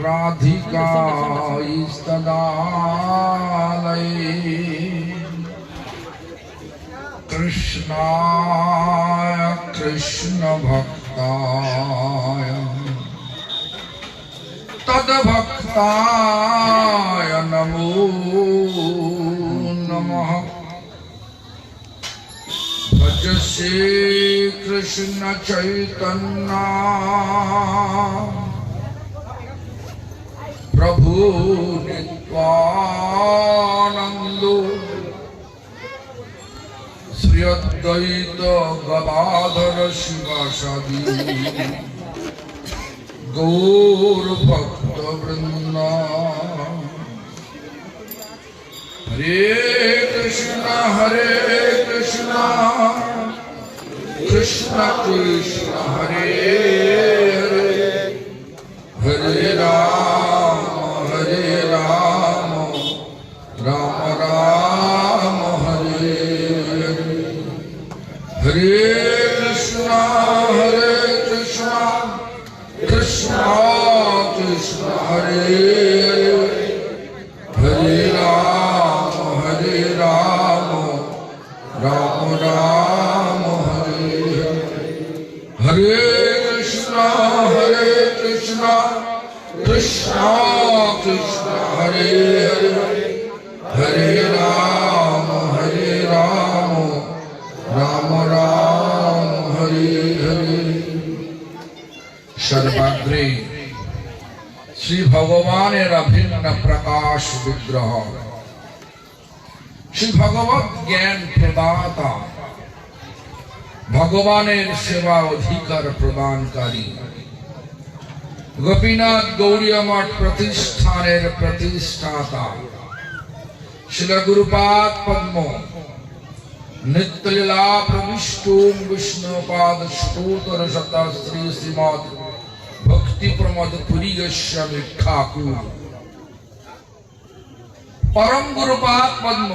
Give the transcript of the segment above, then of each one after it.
राधिकास्तदालये कृष्णाय कृष्ण भक्ताय तद्भक्ताय नमो नमः। भज श्री कृष्ण चैतन्य प्रभु नित्यानंद श्री अद्वैत गदाधर शिवासादि गौर भक्त वृंद। हरे कृष्ण कृष्ण कृष्ण हरे हरे हरे राम राम राम हरे हरे। हरे कृष्ण कृष्ण कृष्ण हरे हरे राम राम राम हरे हरे। हरे कृष्ण कृष्ण कृष्ण हरे हरे हरे राम राम राम हरे हरे। सर्वाग्रे श्री भगवानेर अभिन्न प्रकाश विग्रह श्री भगवत ज्ञान प्रदाता भगवानेर सेवा अधिकार प्रदानकारी गोपीनाथ गौड़ीय मठ प्रतिष्ठानेर प्रतिष्ठाता श्री गुरुपाद पद्म नित्यलीला प्रविष्टो विष्णुपाद स्तोत्र शत श्री श्रीमद् भक्ति प्रमोद पुरी गोस्वामी ठाकुर परम गुरुपाद पद्म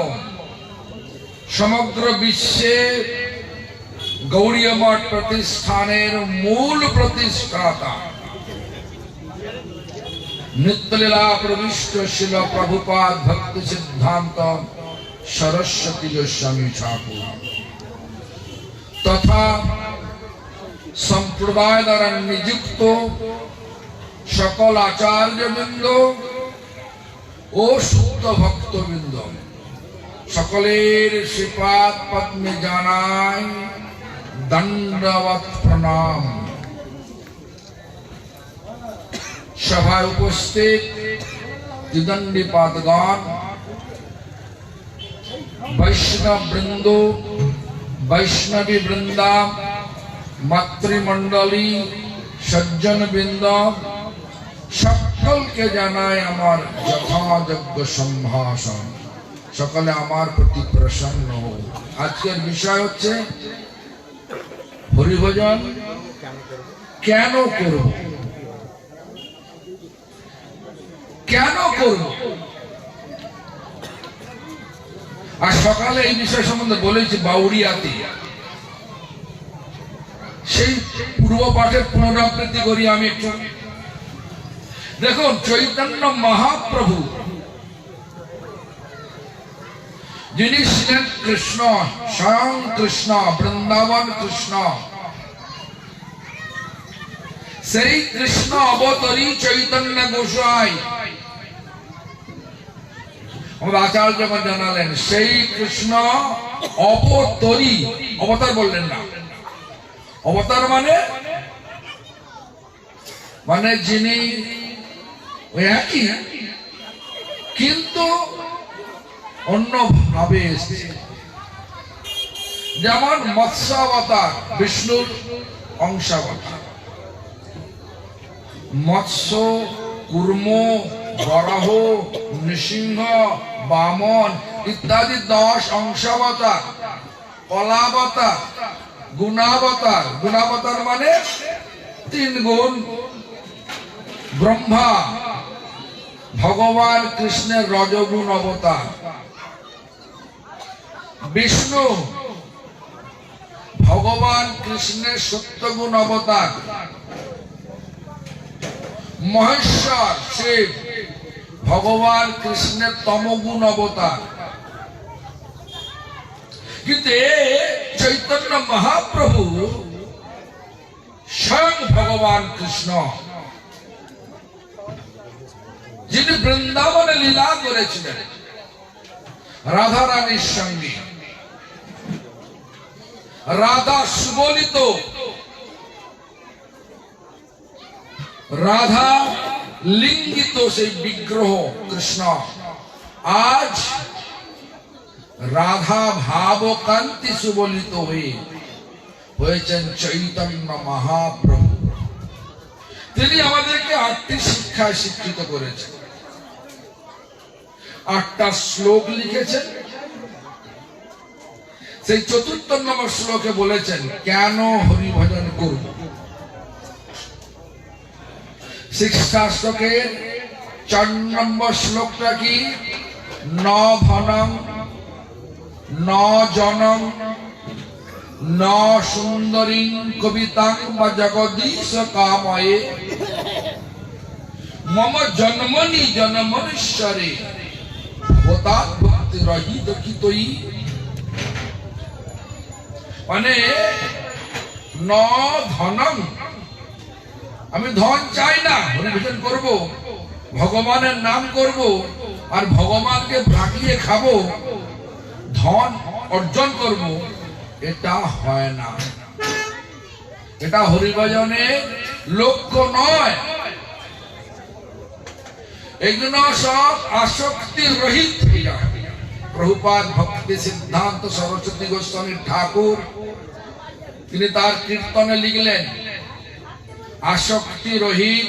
समग्र विश्वे गौड़ीय मठ प्रतिष्ठानेर मूल प्रतिष्ठाता नित्यलीला प्रविष्ट शिल प्रभुपाद भक्ति सिद्धांत सरस्वती गोस्वामी ठाकुर तथा संप्रदाय द्वारा नियुक्त सकल आचार्य वृंद ओ शुद्ध भक्त वृंद सकलेर श्रीपाद पद्मे जानाय दंडवत प्रणाम। सभाय उपस्थित द्विदंडी पादगण वैष्णव वृंदो वैष्णवी वृंदा मातृमंडली सज्जन वृंद सकल के जानाय आमार यथायोग्य सम्भाषण सकले आमार प्रति प्रसन्न हो। आजकेर विषय होच्छे हरिभजन केन करब আর সকালে এই বিষয় সম্বন্ধে বলেছি বাউরিয়াতে সেই পূর্ব পাঠের পুনরাবৃত্তি করি আমি একটু। দেখুন চৈতন্য মহাপ্রভু যিনি ছিলেন কৃষ্ণ স্বয়ং কৃষ্ণ বৃন্দাবন কৃষ্ণ সেই কৃষ্ণ অবতরী চৈতন্য গোসাই আমাদের আচার্য যখন জানালেন সেই কৃষ্ণ অবতরী অবতার বললেন না অবতার মানে যিনি ওই একই কিন্তু অন্য ভাবে এসেছে যেমন মৎস্যাবতার বিষ্ণুর অংশাবতার মৎস্য কুর্ম বরাহ নৃসিংহ বামন ইত্যাদি 10 অংশাবতার কলাবতার গুণাবতার গুণাবতার মানে 3 গুণ ব্রহ্মা ভগবান কৃষ্ণের রজগুণ অবতার বিষ্ণু ভগবান কৃষ্ণের সত্যগুণ অবতার মহেশ্বর শিব ভগবান কৃষ্ণের তমগুণ অবতার, কিন্তু চৈতন্য মহাপ্রভু স্বয়ং ভগবান কৃষ্ণ, যিনি বৃন্দাবনে লীলা করেছিলেন রাধা রানীর সঙ্গে। রাধা সুবলিত, রাধা লিঙ্গিত সেই বিগ্রহ কৃষ্ণ আজ রাধা ভাব কান্তি সুবলিত হয়েছেন চৈতন্য মহাপ্রভু। তিনি আমাদেরকে 8টি শিক্ষায় শিক্ষিত করেছেন, 8টা শ্লোক লিখেছেন। সেই 4th নম্বর শ্লোকে বলেছেন কেন হরি ভজন করব। শিক্ষাশ্লোকের 4 নম্বর শ্লোকটা কি? ন ধনং ন জনং ন সুন্দরী কবিতাং বা জগদীশ কাময়ে মম জন্মনি জন্মনীশ্বরে ভবতাৎ ভক্তি রহিত কিতই। মানে ন ধনং, আমি ধন চাই না, হরিভজন করব, ভগবানের নাম করব, আর ভগবানকে ভাগিয়ে খাবো, ধন অর্জন করব, এটা হয় না। এটা হরিভজনের লক্ষ্য নয়। এগুলো সব আসক্তি রহিত হয়ে যায়। প্রভুপাদ ভক্তি সিদ্ধান্ত সরস্বতী গোস্বামী ঠাকুর তিনি তার কীর্তনে লিখলেন, আসক্তি রহিত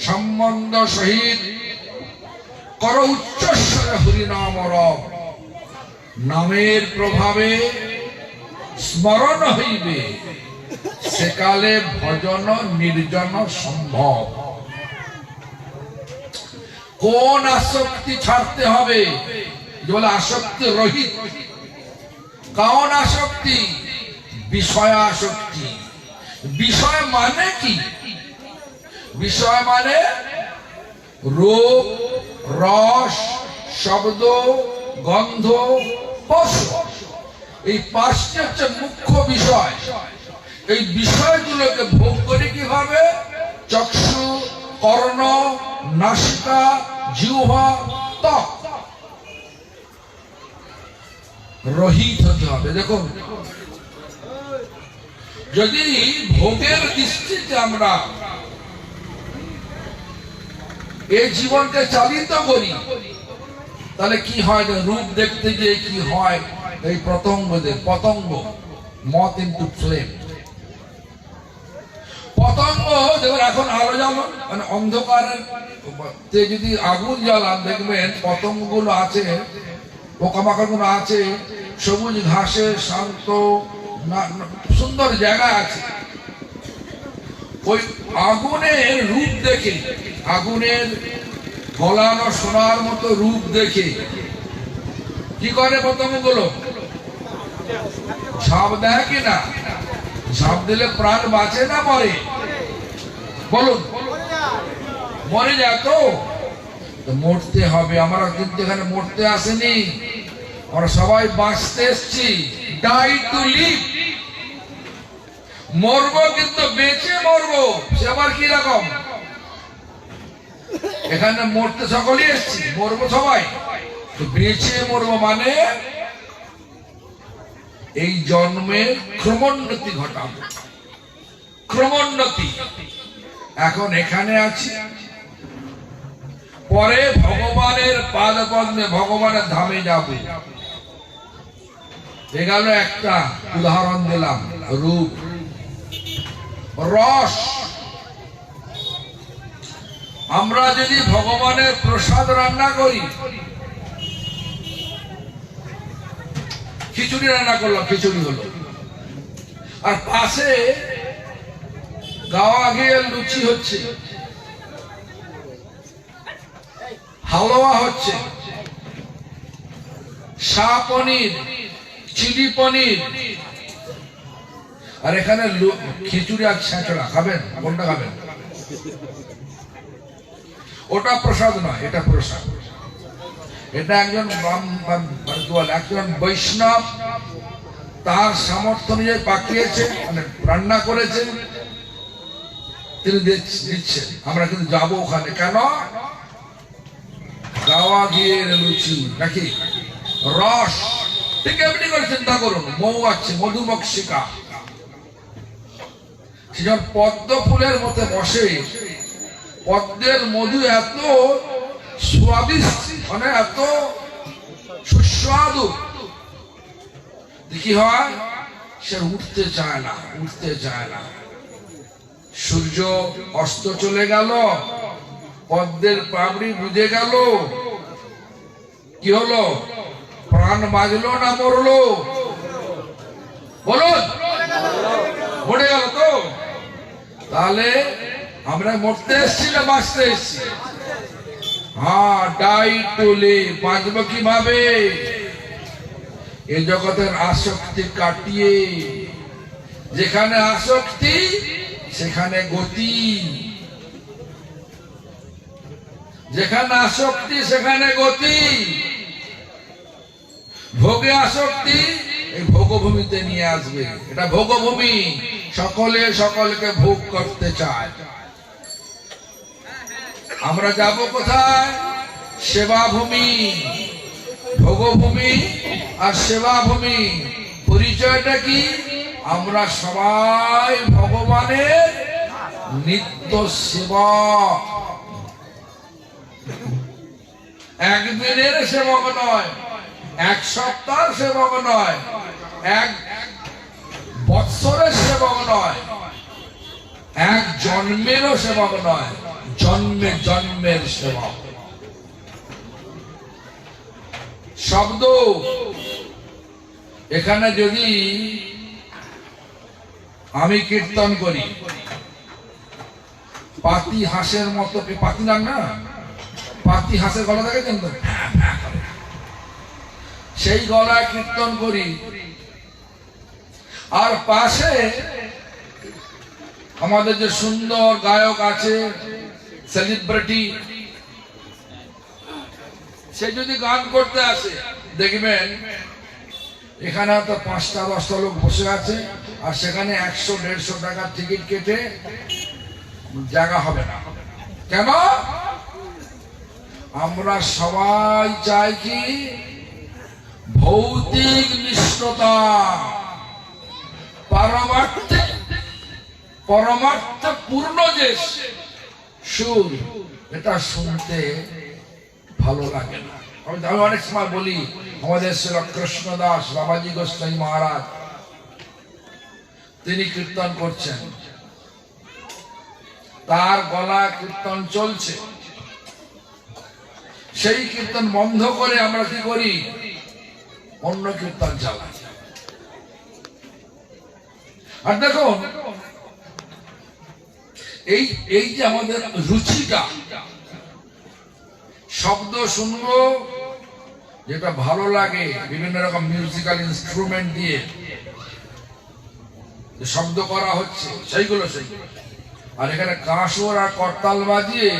সম্বন্ধ সহিত কর উচ্চস্বরে হরিনাম রব, নামের প্রভাবে স্মরণ হইবে, সেকালে ভজন নির্জন সম্ভব। কোন আসক্তি ছাড়তে হবে? বলে আসক্তি রহিত। কোন আসক্তি? বিষয় আসক্তি। বিষয় মানে কি? বিষয় মানে রূপ, রস, শব্দ, গন্ধ, স্পর্শ, এই 5টি হচ্ছে মুখ্য বিষয়। এই বিষয়গুলোকে ভোগ করে কিভাবে? চক্ষু, কর্ণ, নাসিকা, জিহ্বা, ত্বক রহিত হতে হবে। দেখুন, যদি ভোগের দৃষ্টিতে আমরা এই জীবনকে চালিত করি, তাহলে কি হয়? রূপ দেখতে গিয়ে কি হয়? এই পতঙ্গ মথ ইনটু ফ্লেম। পতঙ্গ দেখুন, এখন আলো জ্বালান, মানে অন্ধকারের যদি আগুন জ্বালান, দেখবেন পতঙ্গগুলো আছে, পোকামাকড় গুলো আছে, সবুজ ঘাসে শান্ত সুন্দর জায়গা আছে। ওই আগুনের রূপ দেখে, আগুনের ফলানো সোনার মতো রূপ দেখে কি করে পতঙ্গগুলো? ঝাঁপ দেয় কিনা? ঝাঁপ দিলে প্রাণ বাঁচে না মরে? বলুন, মরে যায় তো। মরতে হবে। আমরা কিন্তু এখানে মরতে আসেনি, আমরা সবাই বাঁচতে এসছি। Die two leave. মরবো, কিন্তু বেঁচে মরবো। সে আবার কি রকম? এখানে মরতে সকলেই এসছি, মরবো সবাই, তো বেঁচে মরবো মানে এই জন্মে ক্রমোন্নতি ঘটাবো। ক্রমোন্নতি। এখন এখানে আছি, পরে ভগবানের পাদপদ্মে, ভগবানের ধামে যাব। এগুলো একটা উদাহরণ দিলাম। রূপ, রস। আমরা যদি ভগবানের প্রসাদ রান্না করি, খিচুড়ি রান্না করলাম, খিচুড়ি হলো, আর পাশে গাওয়া ঘিয়ে লুচি হচ্ছে, হালুয়া হচ্ছে, শাহ পনির, চিলি পনির, আর এখানে খিচুড়ি আর ছেঁচড়া। খাবেন? কোনটা খাবেন? ওটা প্রসাদ নয়, এটা প্রসাদ। এটা একজন একজন বৈষ্ণব তার সামর্থ্য অনুযায়ী পাকিয়েছে, মানে রান্না করেছে, তিনি দিচ্ছেন। আমরা কিন্তু যাবো ওখানে। কেন? গাওয়া ঘিয়ের লুচি নাকি রস, ঠিক এমনি করে চিন্তা করুন। মৌ আছে, মধুমক্ষিকা, সে যখন পদ্ম ফুলের মতো বসে, পদ্মের মধু এত স্বাদিষ্ট, মানে এত সুস্বাদু, কি হয়? সে উঠতে চায় না, উঠতে চায় না। সূর্য অস্ত চলে গেল, পদ্মের পাপড়ি বুঝে গেল, কি হলো? প্রাণ বাজলো না মরলো? বলুন, মরে গেল তো? তাহলে আমরা মরতে এসছি না বাঁচতে এসছি? হ্যাঁ, ডাই টু লিভ। বাঁচবো কিভাবে? এই জগতের আসক্তি কাটিয়ে। যেখানে আসক্তি সেখানে গতি, যেখানে আসক্তি সেখানে গতি। ভোগে আসক্তি এই ভোগভূমিতে নিয়ে আসবে। এটা ভোগভূমি, সকলে সকলকে ভোগ করতে চায়। আমরা যাব কোথায়? সেবাভূমি। ভোগভূমি আর সেবাভূমি পরিচয়টা কি? আমরা সবাই ভগবানের নিত্য সেবক। একদিনের সেবক নয়, এক সপ্তাহের সেবক নয়, এক বৎসরের সেবক নয়, এক জন্মেরও সেবক নয়, জন্মে জন্মের সেবক। শব্দ এখানে যদি আমি কীর্তন করি, পাতি হাঁসের মতো, পাতি নাম না, পাতি হাঁসের গলা থাকে কিন্তু, সেই গলায় কীর্তন করি, আর পাশে আমাদের যে সুন্দর গায়ক আছে, সেলিব্রিটি, সে যদি গান করতে আসে, দেখবেন এখানে হয়তো 5টা-10টা লোক বসে আছে, আর সেখানে 100-150 টাকার টিকিট কেটে জায়গা হবে না। কেন? আমরা সবাই চাই কি? ভৌতিক মিশ্রতা, পরমার্থ পূর্ণ যে সুর, এটা শুনতে ভালো লাগে না। আমি অনেক সময় বলি, আমাদের শ্রী কৃষ্ণদাস বাবাজি গোস্বামী মহারাজ, তিনি কীর্তন করছেন, তার গলা কীর্তন চলছে, সেই কীর্তন বন্ধ করে আমরা কি করি? অন্য কীর্তন চালাই। আর দেখুন, এই যে আমাদের রুচিটা, শব্দ শুনবো যেটা ভালো লাগে, বিভিন্ন রকম মিউজিক্যাল ইনস্ট্রুমেন্ট দিয়ে শব্দ করা হচ্ছে, সেইগুলো। আর এখানে কাঁসর আর করতাল বাজিয়ে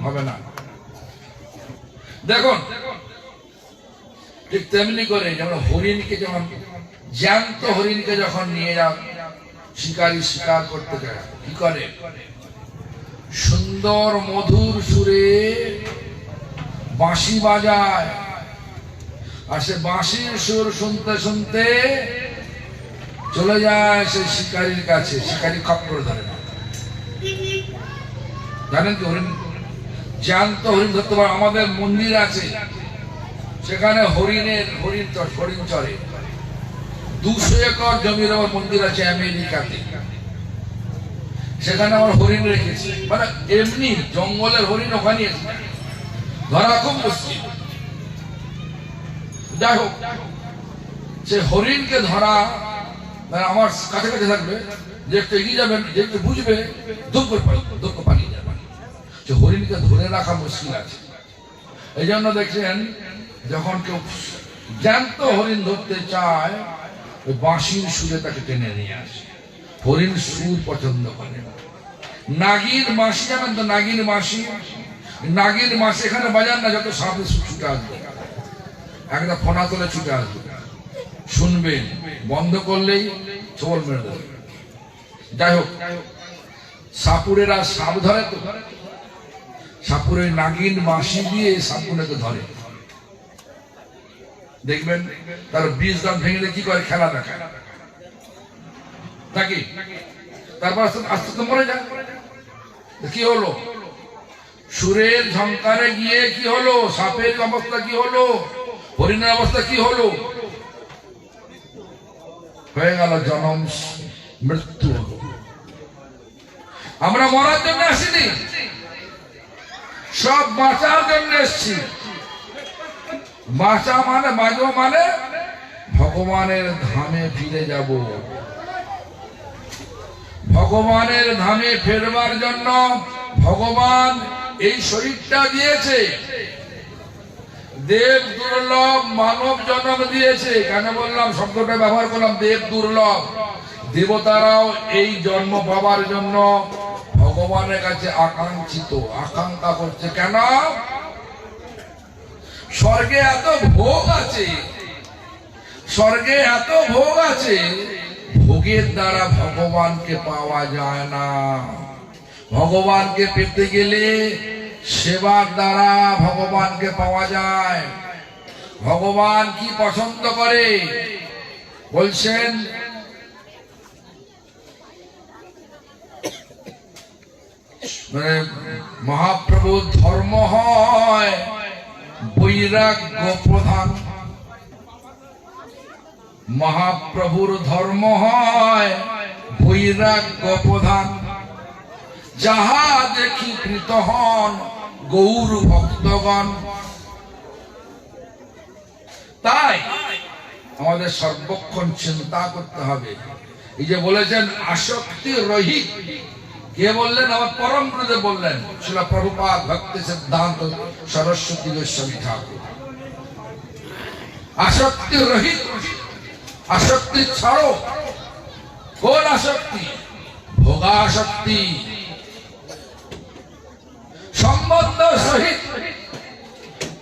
হবে না। দেখুন, ঠিক তেমনি করে যেমন হরিণকে, যেমন জ্যান্ত হরিণকে যখন নিয়ে যাও শিকারী শিকার করতে যায়, কি করে? সুন্দর মধুর সুরে বাঁশি বাজায়, আর সে বাঁশির সুর শুনতে শুনতে চলে যায় সেই শিকারীর কাছে। শিকারী খপ করে ধরে না। জানেন কি? হরিণ, জ্যান্ত হরিণ ধরতে পারে। আমাদের মন্দির আছে, সেখানে হরিণ চড়ে। 200 একর জমির আমার মন্দির আছে আমেরিকাতে, সেখানে আমার হরিণ রেখেছি। মানে এমনি জঙ্গলের হরিণ ওখানে ধরা খুব মুশকিল। যাই হোক, সে হরিণকে ধরা, মানে আমার কাছে কাছে থাকবে, যে একটু এগিয়ে যাবেন, যে একটু বুঝবে, দুঃখ পালিয়ে যাবে। সে হরিণকে ধরে রাখা মুশকিল আছে। এই জন্য দেখছেন, যখন কেউ জ্যান্ত হরিণ ধরতে চায়, ওই বাঁশির সুরে তাকে টেনে নিয়ে আসে। হরিণ সুর পছন্দ করে। নাগিন মাসি জানেন তো? নাগিন মাসি, নাগিন মাসি এখানে বাজান না, যত সামনে ছুটে আসবে, একটা ফোনা তোলে ছুটে আসবে, শুনবেন, বন্ধ করলেই ছোবল মেরে দেবে। যাই হোক, সাপুরেরা সাপ ধরে তো, সাপুরের নাগিন মাসি দিয়ে সাপুরেকে ধরে, দেখবেন তার বীজ দাম ভেঙে কি করে, খেলা দেখায় নাকি, তারপর আস্তে আস্তে মরে যায়। কি হলো? সুরের ঝংকারে গিয়ে কি হলো? সাপের অবস্থা কি হলো? হরিণের অবস্থা কি হলো? হয়ে গেল জনম মৃত্যু। আমরা মরার জন্য আসিনি, সব বাঁচার জন্য এসছি। বাঁচা মানে, বাঁচবো মানে ভগবানের ধামে ফিরে যাব। ভগবানের ধামে ফেরবার জন্য ভগবান এই শরীরটা দিয়েছে। দেব দুর্লভ মানব জন্ম দিয়েছে। কেন বললাম, শব্দটা ব্যবহার করলাম, দেব দুর্লভ। দেবতারাও এই জন্ম পাবার জন্য ভগবানের কাছে আকাঙ্ক্ষিত, আকাঙ্ক্ষা করছে। কেন? স্বর্গে এত ভোগ আছে, স্বর্গে এত ভোগ আছে, ভোগের দ্বারা ভগবানকে পাওয়া যায় না। ভগবানকে পেতে গেলে সেবার দ্বারা ভগবানকে পাওয়া যায়। ভগবান কি পছন্দ করে বলছেন? মানে মহাপ্রভুর ধর্ম হয় বৈরাগ্য প্রধান। মহাপ্রভুর ধর্ম হয় বৈরাগ্য প্রধান। যাহা দেখি কৃত হন গৌর ভক্তগণ। তাই আমাদের সর্বক্ষণ চিন্তা করতে হবে। এই যে বলেছেন আসক্তি রহিত, কে বললেন? আমার পরম গুরুদেব বললেন, শ্রীল প্রভুপাদ ভক্তি সিদ্ধান্ত সরস্বতী গোস্বামী ঠাকুর। আসক্তি রহিত, আসক্তি ছাড়ো। কোন আসক্তি? ভোগাসক্তি। সম্বন্ধ সহিত।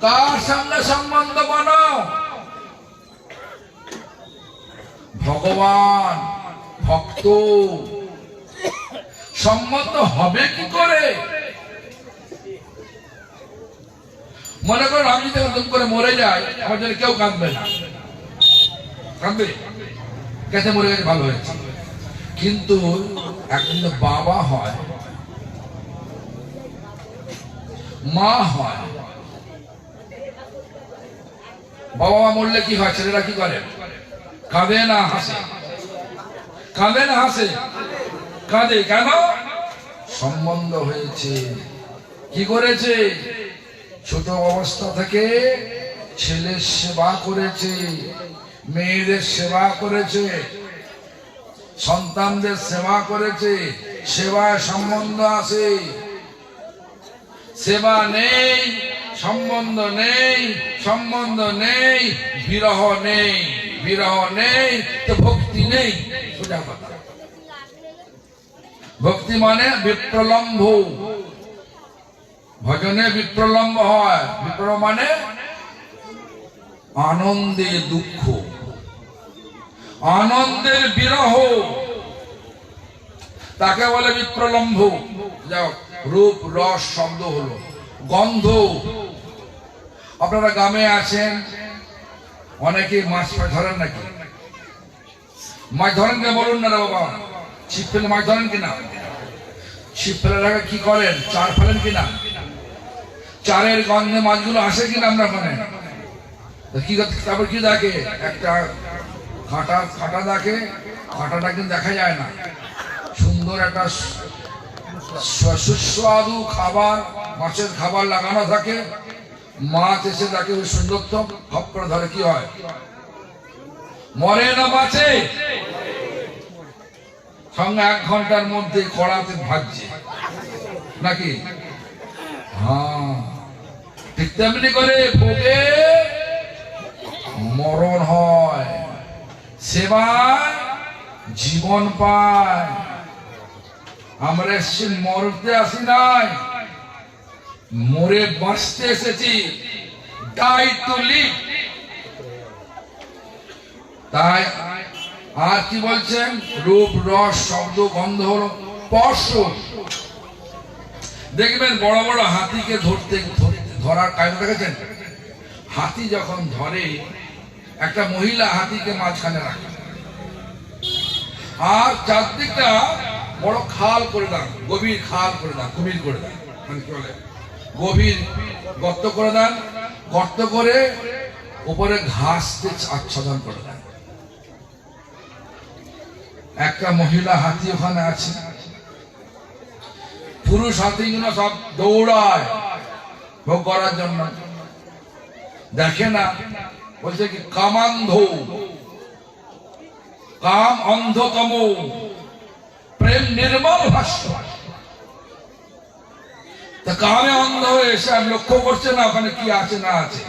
কার সঙ্গে সম্বন্ধ বানাও? ভগবান ভক্ত। সম্বন্ধ হবে কি করে? মনে করেন আমি যদি একদম করে মরে যাই, আমার জন্য কেউ কাঁদবে না। কাঁদবে? কেটে মরে গেছে, ভালো হয়েছে। কিন্তু এখন বাবা হয়, মা হয়। বাবা মা মরলে কি হয়? ছেলেরা কি করে? কাঁদে না হাসে? কাঁদে না হাসে? কাঁদে কেন? সম্বন্ধ হয়েছে। কি করেছে? ছোট অবস্থা থেকে ছেলের সেবা করেছে, মেয়েদের সেবা করেছে, সন্তানদের সেবা করেছে। সেবায় সম্বন্ধ আছে। সেবা নেই, সম্বন্ধ নেই, সম্বন্ধ নেই, বিরহ নেই। বিরহ নেই তো ভক্তি নেই। সোজা কথা। ভক্তি মানে বিপ্রলম্ভ। ভজনে বিপ্রলম্ব হয়। বিপ্র মানে আনন্দে দুঃখ, আনন্দের বিরহ, তাকে বলে বিপ্রলম্ভ। যাও, রূপ রস শব্দ হলো গন্ধ। আপনারা গ্রামে আছেন, অনেকে মাছ ধরেন নাকি? মাছ ধরেন কিনা বলুন না রে বাবা। ছিপ ফেলে মাছ ধরেন কিনা? ছিপ ফেলে কি করেন? চার ফেলেন কিনা? চারের গন্ধে মাছগুলো আসে কিনা আমরা ওখানে? কি তারপর কি দেখে? একটা কাঁটা দেখে। কাঁটাটা কিন্তু দেখা যায় না। সুন্দর একটা সুস্বাদু খাবার, মাছের খাবার লাগানো থাকে। মাছ এসে দেখে ওই সুন্দরত্ব, হপ করে ধরে। কি হয়? মরে না বাঁচে? সঙ্গে 1 ঘন্টার মধ্যে কড়াতে ভাজছে নাকি? হ্যাঁ, ঠিক তেমনি করে ভোগে মরণ হয়, সেবায় জীবন পায়। আমরা এসেছি মরতে আসি নাই, মরে বাঁচতে এসেছি, ডাই টু লিভ। তাই আর কি বলছেন, রূপ রস শব্দ গন্ধ হলো স্পর্শ। দেখবেন বড় বড় হাতিকে ধরার কায়দা দেখেছেন? হাতি যখন ধরে, একটা মহিলা হাতিকে মাঝখানে রাখে আর চারদিকটা বড় খাল করে দেন, গভীর খাল করে দেন, কুমির করে দেন, মানে কি বলে গভীর গর্ত করে দেন, গর্ত করে উপরে ঘাস দিয়ে আচ্ছাদন করে দেন। একটা মহিলা হাতি ওখানে আছে, পুরুষ হাতিগুলো সব দৌড়ায় ভোগ করার জন্য, দেখে না, বলছে কি কামান্ধ, কাম অন্ধতম, প্রেম নির্মল ভাষ্য। তা কামে অন্ধ হয়ে এসে আর লক্ষ্য করছে না ওখানে কি আছে না আছে,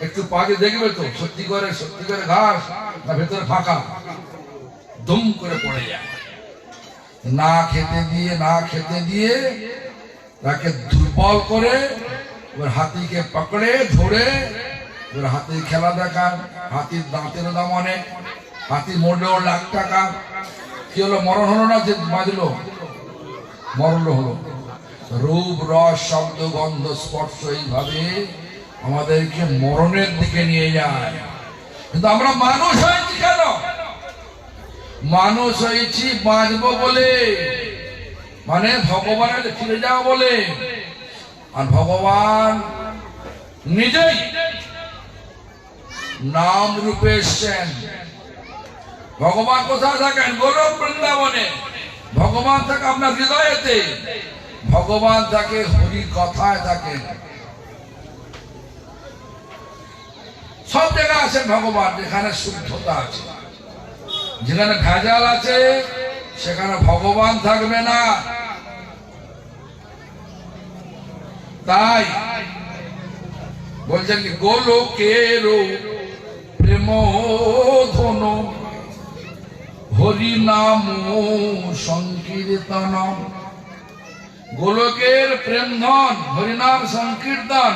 একটু পাকে দেখবে তো সত্যি করে ঘাস না ভেতরে ফাঁকা, দুম করে পড়ে যায়। না খেতে দিয়ে তাকে দুর্বল করে এবার হাতিকে পকড়ে ধরে এবার হাতির খেলা দেখান। হাতির দাঁতের দাম অনেক, হাতি মরলেও লাখ টাকা। কি হলো, মরণ হলো না, যে বাজলো মরল হলো। রূপ রস শব্দ গন্ধ স্পর্শ এইভাবে আমাদেরকে মরণের দিকে নিয়ে যায়। কিন্তু আমরা মানুষ হয়েছি কেন? মানুষ হয়েছি বাঁচবো বলে, মানে ভগবানের ফিরে যাওয়া বলে। আর ভগবান নিজেই নাম রূপে এসছেন। ভগবান কোথায় থাকেন? গোলক বৃন্দাবনে। ভগবান থাকে আপনার হৃদয়েতে, ভগবান থাকে হরি কথায় থাকেন। সব জায়গায় আছেন ভগবান, যেখানে শুদ্ধতা আছে। যেখানে ভেজাল আছে সেখানে ভগবান থাকবে না। তাই বলছেন কি, গোলকের প্রেম ধন হরি নাম সংকীর্তন। গোলকের প্রেম ধন হরিনাম সংকীর্তন।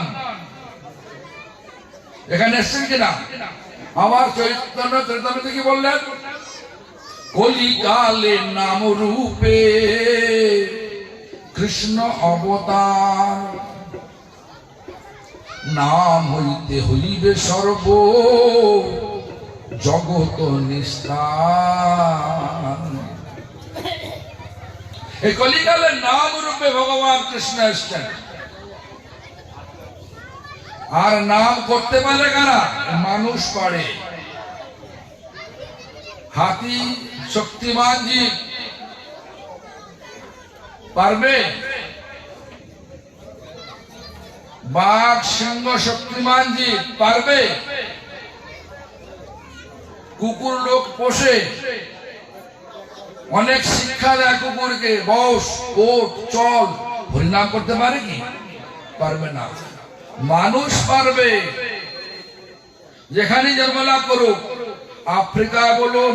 এখানে এসছেন কিনা? আবার চৈতন্য কি বললেন? কলিকালে নাম রূপে কৃষ্ণ অবতার, নাম হইতে হইবে সর্ব জগত নিস্তার। এই কলিকালে নাম রূপে ভগবান কৃষ্ণ এসছেন। আর নাম করতে পারে কারা? মানুষ পারে। হাতি শক্তিমান জীব, পারবে? বাঘ সিংহ শক্তিমান জীব, পারবে? কুকুর লোক পোষে, অনেক শিক্ষা দেয় কুকুরকে, বস ওঠ চল, হরিনাম করতে পারে কি? পারবে না। মানুষ পারবে। যেখানে জন্মলাভ করুক, আফ্রিকা বলুন,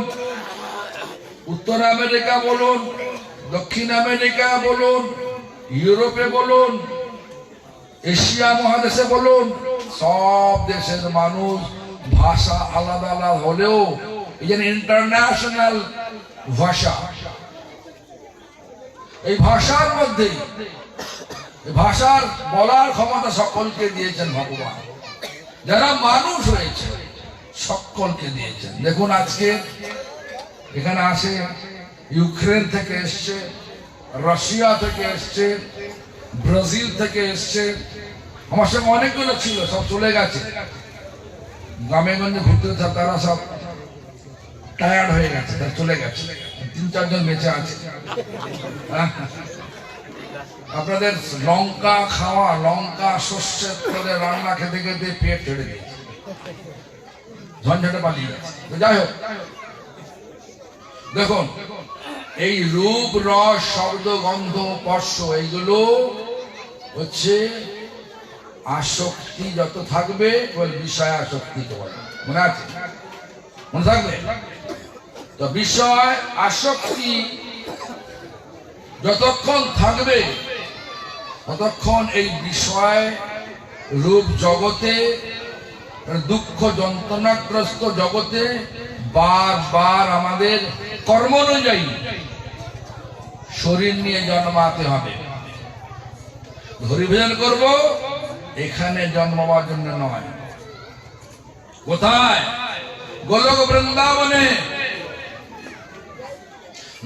উত্তর আমেরিকা বলুন, দক্ষিণ আমেরিকা বলুন, ইউরোপে বলুন, এশিয়া মহাদেশে বলুন, সব দেশের মানুষ ভাষা আলাদা আলাদা হলেও এই যে ইন্টারন্যাশনাল ভাষা, এই ভাষার মধ্যে ভাষার বলার ক্ষমতা সকলকে দিয়েছেন ভগবান। যারা মানুষ হয়েছে সকলকে দিয়েছেন। দেখুন আজকে এখানে আসে, ইউক্রেন থেকে এসছে, রাশিয়া থেকে এসছে, ব্রাজিল থেকে এসছে। আমার সঙ্গে অনেকগুলো ছিল, সব চলে গেছে গ্রামে গঞ্জে ঘুরতে। তারা সব টায়ার্ড হয়ে গেছে, তারা চলে গেছে। 3-4 জন বেঁচে আছে। আপনাদের লঙ্কা খাওয়া, লঙ্কা শস্যের তেলে রান্না খেতে খেতে পেট ছেড়ে দিয়েছে, ঝঞ্ঝাটে পালিয়ে গেছে। যাই হোক, দেখুন এই রূপ রস শব্দ গন্ধ স্পর্শ, এইগুলো হচ্ছে আসক্তি। যত থাকবে বিষয় আসক্তি বলে, মনে আছে? মনে থাকবে তো? বিষয় আসক্তি যতক্ষণ থাকবে ততক্ষণ এই বিষয় রূপ জগতে, দুঃখ যন্ত্রণাগ্রস্ত জগতে বারবার আমাদের কর্ম অনুযায়ী শরীর নিয়ে জন্মাতে হবে। হরিভজন করব এখানে জন্মাবার জন্য নয়। কোথায়? গোলক বৃন্দাবনে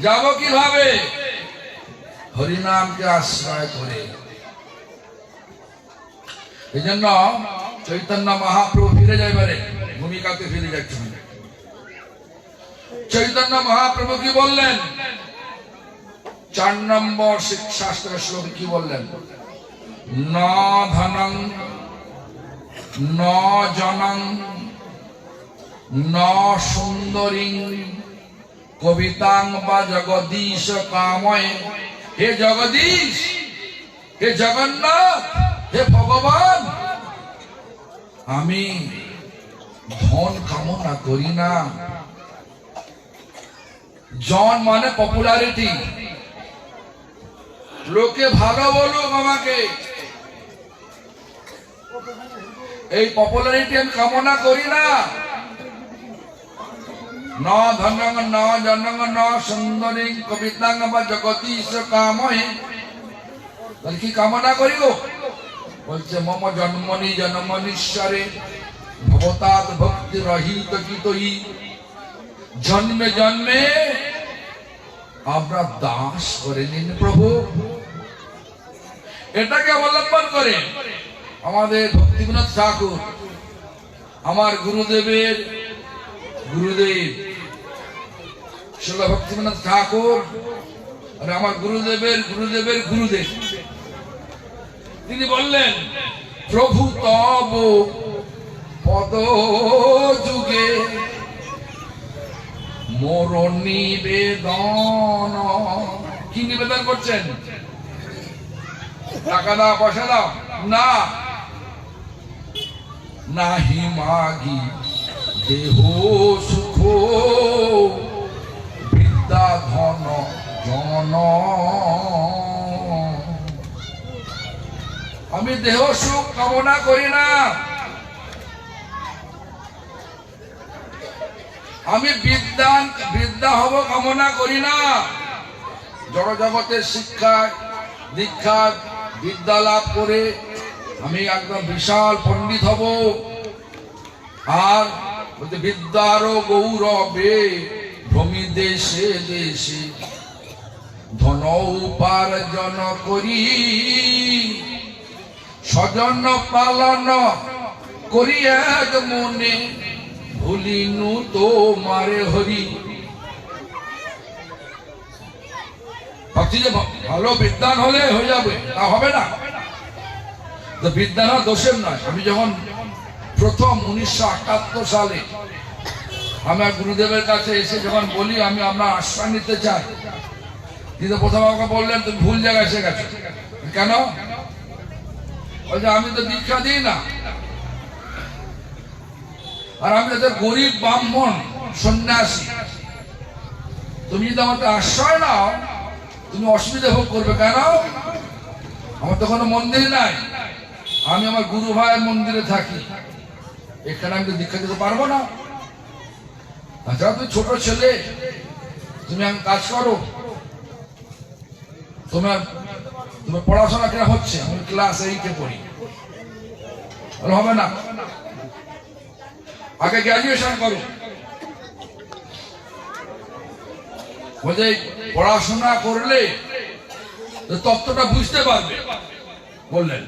যাব কিভাবে? হরিনামকে আশ্রয় করে। এই জন্য চৈতন্য মহাপ্রভু ফিরে যাইবারে ভূমিকাতে ফিরে যাচ্ছেন। চৈতন্য মহাপ্রভু কি বললেন? 4 নম্বর শাস্ত্র শ্লোক কি বললেন? ন ধনং ন জনং ন সুন্দরী কবিতাং বা জগদীশ কাময়। হে জগদীশ, হে জগন্নাথ, হে ভগবান, আমি ধন কামনা করি না। জন মানে পপুলারিটি, লোকে ভালো বলুক আমাকে, এই পপুলারিটি আমি কামনা করি না। ন ধনং ন জনং ন সুন্দরী কবিতাং বা জগদীশ কাময়। তাহলে কি কামনা করি গো? বলছে মম জন্মনি জন্মনীশ্বরে ভবতাৎ ভক্তি রহিত কিতই। জন্মে জন্মে আমরা দাস করে নিন প্রভু। এটাকে অবলম্বন করে আমাদের ভক্তিবিনোদ ঠাকুর, আমার গুরুদেবের গুরুদেব শিল ভক্তিবিনোদ ঠাকুর, আর আমার গুরুদেবের গুরুদেবের গুরুদেব, তিনি বললেন প্রভু তব পদ যুগে মোর নিবেদন। কি নিবেদন করছেন? টাকা দাও, পয়সা দাও না, নাহি মাগি দেহ সুখ বিদ্যা ধন জন। আমি দেহ সুখ কামনা করি না, আমি বিদ্যা হব কামনা করি না। জড় জগতের শিক্ষা দীক্ষা বিদ্যা লাভ করে আমি একদম বিশাল পণ্ডিত হব। আর বিদ্যার গৌরবে ভূমি দেশে দেশে ধন উপার্জন করি, স্বজন পালন করি এক মনে ভুলিনু তোমারে হরি। ভাবছি যে ভালো বিদ্যান হলে হয়ে যাবে, তা হবে না। বিদ্যান দোষের নয়। আমি যখন প্রথম 1978 সালে আমার গুরুদেবের কাছে এসে যখন বলি আমি আপনার আশ্রয় নিতে চাই, কিন্তু প্রথম আমাকে বললেন তুমি ভুল জায়গায় এসে গেছো। কেন? আমি তো দীক্ষা দিই না, আর আমি তাদের গরিব ব্রাহ্মণ সন্ন্যাসী, তুমি যদি আমাকে আশ্রয় নাও তুমি অসুবিধা ভোগ করবে। কেন? আমার তো কোনো মন্দির নাই, আমি আমার গুরু ভাইয়ের মন্দিরে থাকি, এখানে আমি তো দীক্ষা দিতে পারবো না। তাছাড়া তুমি ছোট ছেলে, তুমি আমি কাজ করো, তোমার পড়াশোনা কেন হচ্ছে? আমি ক্লাস 8-এ পড়ি। হবে না, আগে গ্রাজুয়েশন করো। বলছে পড়াশোনা করলে তত্ত্বটা বুঝতে পারবে, বললেন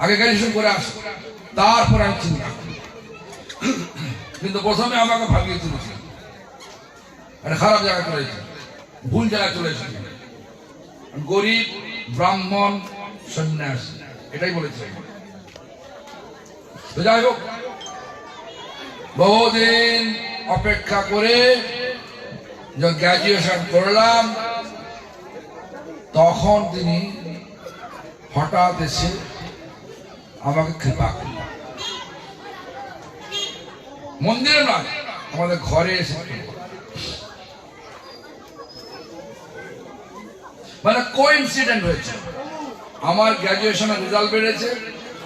আগে গ্রাজুয়েশন করে আসো, তারপর আমি চিন্তা। কিন্তু প্রথমে আমাকে ভাগিয়ে তুলেছে, একটা খারাপ জায়গায় চলেছে, ভুল জায়গায় চলেছে। গরিব ব্রাহ্মণ সন্ন্যাসী এটাই বলেছে। তো যাই হোক, বহুদিন অপেক্ষা করে যখন গ্রাজুয়েশন করলাম তখন তিনি হঠাৎ এসে আমাকে কৃপা করলেন। মন্দিরে নয়, আমাদের ঘরে এসে মানে কোইন্সিডেন্ট হয়েছে। আমার গ্র্যাজুয়েশনের রেজাল্ট বেড়েছে,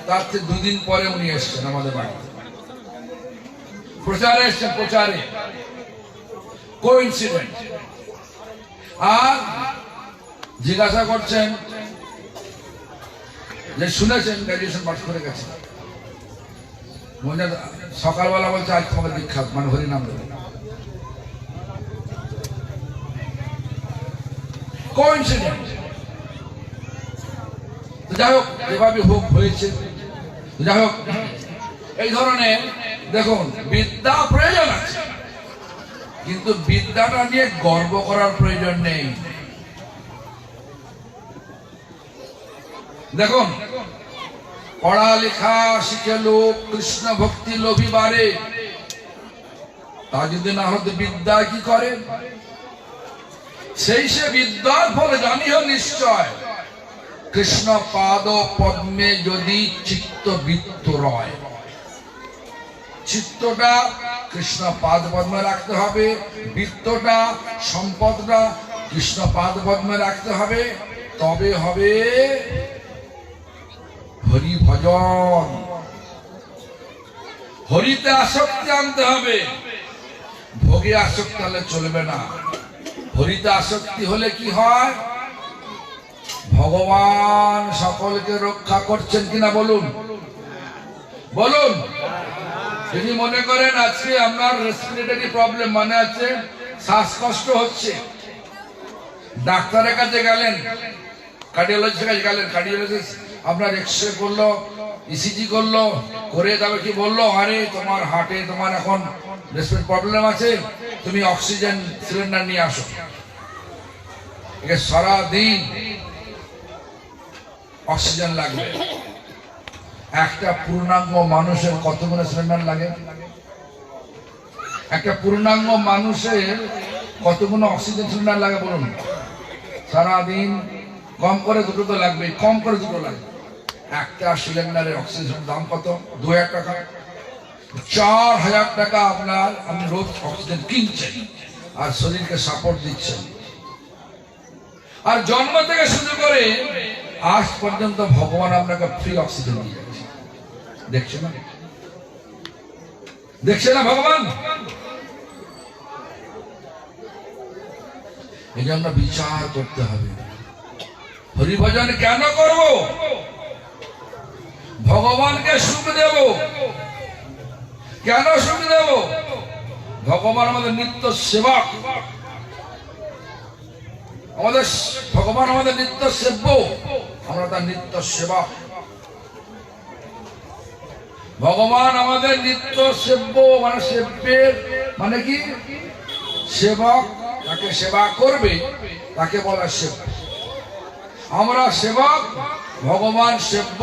তার থেকে 2 দিন পরে উনি এসছেন আমাদের বাড়িতে, প্রচারে এসছেন, প্রচারে। কোইন্সিডেন্ট। আর জিজ্ঞাসা করছেন যে শুনেছেন গ্র্যাজুয়েশন পাস করে গেছে। সকালবেলা বলছে আজ তোমাকে বিখ্যাত, মানে হরিনাম দেবে। কোইন্সিডেন্ট। যাই হোক, যেভাবে হোক হয়েছে। যাই হোক, এই ধরনের দেখুন, বিদ্যা প্রয়োজন আছে, কিন্তু বিদ্যাটা নিয়ে গর্ব করার প্রয়োজন নেই। দেখুন, পড়ালেখা শিখে লোক কৃষ্ণ ভক্তি লোভী বাড়ে, তা যদি না হতে বিদ্যা কি করে? সেই সে বিদ্যার ফলে জানিও নিশ্চয়, কৃষ্ণ পাদ পদ্মে যদি চিত্ত বৃত্ত রয়। চিত্তটা কৃষ্ণ পাদ পদ্মে রাখতে হবে, বৃত্তটা সম্পদটা কৃষ্ণ পাদ পদ্মে রাখতে হবে, তবে হবে হরি ভজন। হরিতে আসক্তি আনতে হবে, ভোগে আসক্তি হলে চলবে না। হরিতে আসক্তি হলে কি হয়? ভগবান সকলকে রক্ষা করছেন কিনা বলুন, বলুন। যদি মনে করেন আজকে আপনার রেসপিরেটরি প্রবলেম, মানে আছে শ্বাসকষ্ট হচ্ছে, ডাক্তারের কাছে গেলেন, কার্ডিওলজিস্টের কাছে গেলেন, কার্ডিওলজিস্ট আপনার এক্সরে করলো, ইসিজি করলো, করে তবে কি বললো, আরে তোমার হার্টে তোমার এখন রেসপিরেটরি প্রবলেম আছে, তুমি অক্সিজেন সিলিন্ডার নিয়ে আসো। সারাদিন অক্সিজেন লাগবে। একটা পূর্ণাঙ্গ মানুষের কতগুলো সিলিন্ডার লাগে? একটা পূর্ণাঙ্গ মানুষের কতগুলো অক্সিজেন সিলিন্ডার লাগে বলুন? সারাদিন কম করে 2 তো লাগবে, কম করে 2 লাগবে। একটা সিলিন্ডারের অক্সিজেন দাম কত? 2000 টাকা। 4000 টাকা আপনি রোজ অক্সিজেন কিনছেন আর শরীরকে সাপোর্ট দিচ্ছেন। আর জন্ম থেকে শুরু করে আজ পর্যন্ত ভগবান আপনাকে ফ্রি অক্সিজেন দিয়ে যাচ্ছে। দেখছে না? দেখছে না ভগবান? এই জন্য বিচার করতে হবে, হরিভজন কেন করব? ভগবানকে সুখ দেব। কেন সুখ দেব? ভগবান আমাদের নিত্য সেবক, ভগবান আমাদের নিত্য সেব্য, আমরা তার নিত্য সেবক। ভগবান আমাদের নিত্য সেব্য, মানে সেব্যের মানে কি? সেবক, তাকে সেবা করবে তাকে বলা সেব্য। আমরা সেবক, ভগবান সেব্য।